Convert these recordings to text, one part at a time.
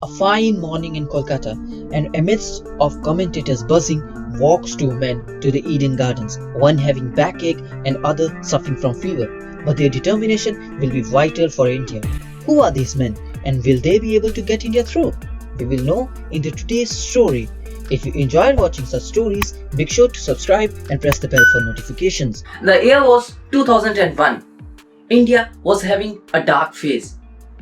A fine morning in Kolkata, and amidst of commentators buzzing, walks two men to the Eden Gardens, one having backache and other suffering from fever. But their determination will be vital for India. Who are these men, and will they be able to get India through? We will know in the today's story. If you enjoyed watching such stories, make sure to subscribe and press the bell for notifications. The year was 2001. India was having a dark phase,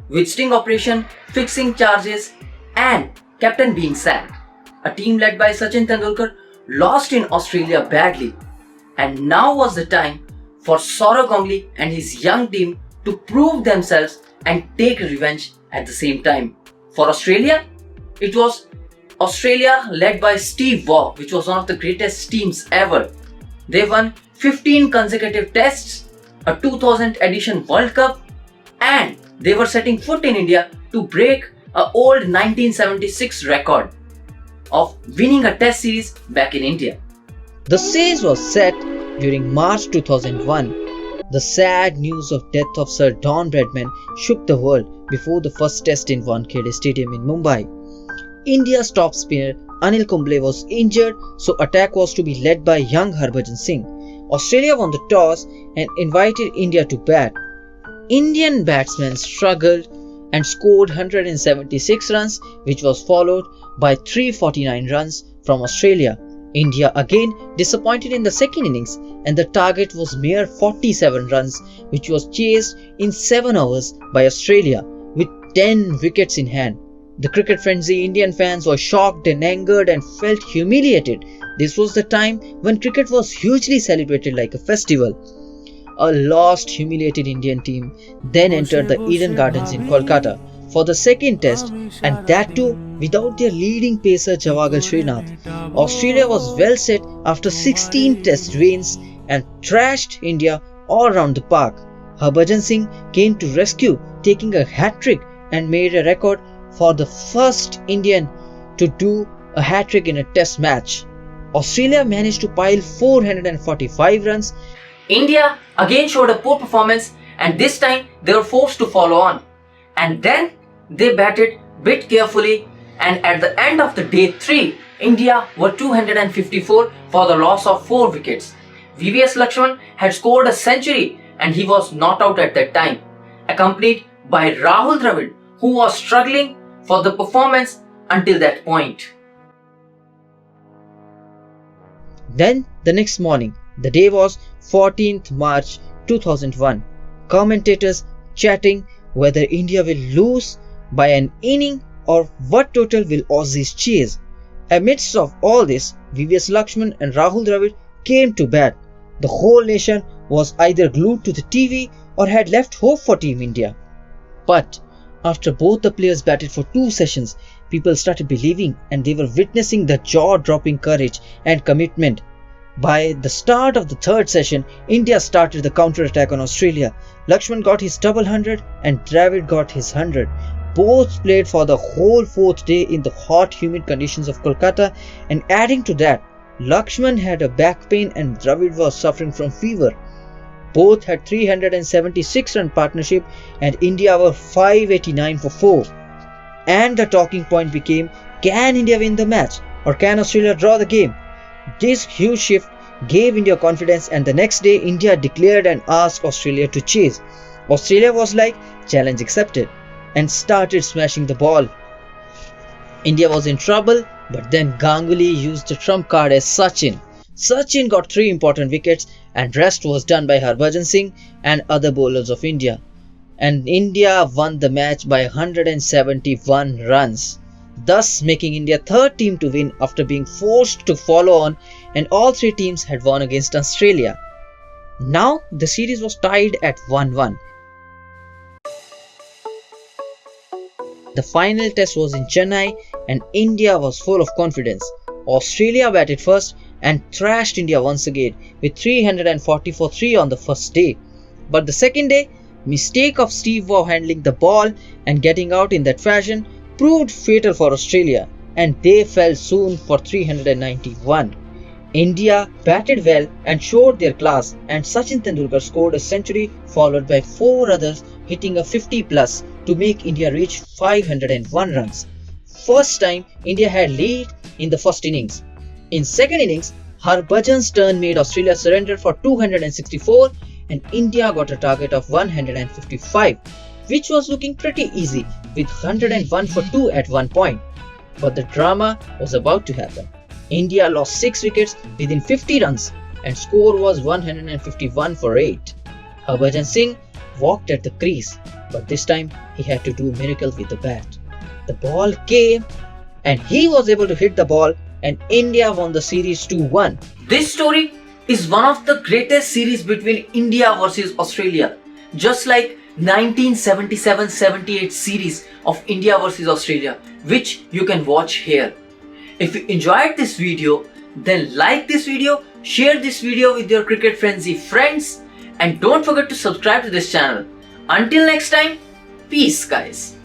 with sting operation, fixing charges, and captain being sacked. A team led by Sachin Tendulkar lost in Australia badly, and now was the time for Sourav Ganguly and his young team to prove themselves and take revenge at the same time. For Australia, it was Australia led by Steve Waugh, which was one of the greatest teams ever. They won 15 consecutive tests, a 2000 edition World Cup, and they were setting foot in India to break an old 1976 record of winning a test series back in India. The stage was set during March 2001. The sad news of death of Sir Don Bradman shook the world before the first test in Wankhede Stadium in Mumbai. India's top spinner Anil Kumble was injured, so attack was to be led by young Harbhajan Singh. Australia won the toss and invited India to bat. Indian batsmen struggled and scored 176 runs, which was followed by 349 runs from Australia. India again disappointed in the second innings, and the target was mere 47 runs, which was chased in 7 hours by Australia with 10 wickets in hand. The cricket frenzy Indian fans were shocked and angered and felt humiliated. This was the time when cricket was hugely celebrated like a festival. A lost, humiliated Indian team then entered the Eden Gardens in Kolkata for the second test, and that too without their leading pacer Javagal Srinath. Australia was well set after 16 test wins and thrashed India all around the park. Harbhajan Singh came to rescue, taking a hat-trick and made a record for the first Indian to do a hat-trick in a test match. Australia managed to pile 445 runs. India again showed a poor performance, and this time they were forced to follow on. And then they batted bit carefully, and at the end of the day 3, India were 254 for the loss of 4 wickets. VVS Laxman had scored a century and he was not out at that time, accompanied by Rahul Dravid, who was struggling for the performance until that point. Then the next morning, the day was 14th March 2001. Commentators chatting whether India will lose by an inning or what total will Aussies chase. Amidst of all this, VVS Laxman and Rahul Dravid came to bat. The whole nation was either glued to the TV or had left hope for Team India. But after both the players batted for 2 sessions, people started believing, and they were witnessing the jaw-dropping courage and commitment. By the start of the third session, India started the counter-attack on Australia. Laxman got his double 100 and Dravid got his 100. Both played for the whole 4th day in the hot, humid conditions of Kolkata, and adding to that, Laxman had a back pain and Dravid was suffering from fever. Both had 376 run partnership, and India were 589 for 4. And the talking point became, can India win the match or can Australia draw the game? This huge shift gave India confidence, and the next day India declared and asked Australia to chase. Australia was like, challenge accepted, and started smashing the ball. India was in trouble, but then Ganguly used the trump card as Sachin. Sachin got 3 important wickets, and rest was done by Harbhajan Singh and other bowlers of India. And India won the match by 171 runs, thus making India 3rd team to win after being forced to follow on, and all 3 teams had won against Australia. Now the series was tied at 1-1. The final test was in Chennai, and India was full of confidence. Australia batted first and thrashed India once again with 340 for 3 on the first day. But the second day, mistake of Steve Waugh handling the ball and getting out in that fashion proved fatal for Australia, and they fell soon for 391. India batted well and showed their class, and Sachin Tendulkar scored a century followed by 4 others hitting a 50 plus to make India reach 501 runs. first time India had lead in the first innings. In second innings, Harbhajan's turn made Australia surrender for 264 and India got a target of 155, which was looking pretty easy with 101 for 2 at one point. But the drama was about to happen. India lost 6 wickets within 50 runs and score was 151 for 8. Harbhajan Singh walked at the crease, but this time he had to do a miracle with the bat. The ball came and he was able to hit the ball and India won the series 2-1. This story is one of the greatest series between India versus Australia, just like 1977-78 series of India versus Australia, which you can watch here. If you enjoyed this video, then like this video, share this video with your cricket frenzy friends, and don't forget to subscribe to this channel. Until next time, peace guys.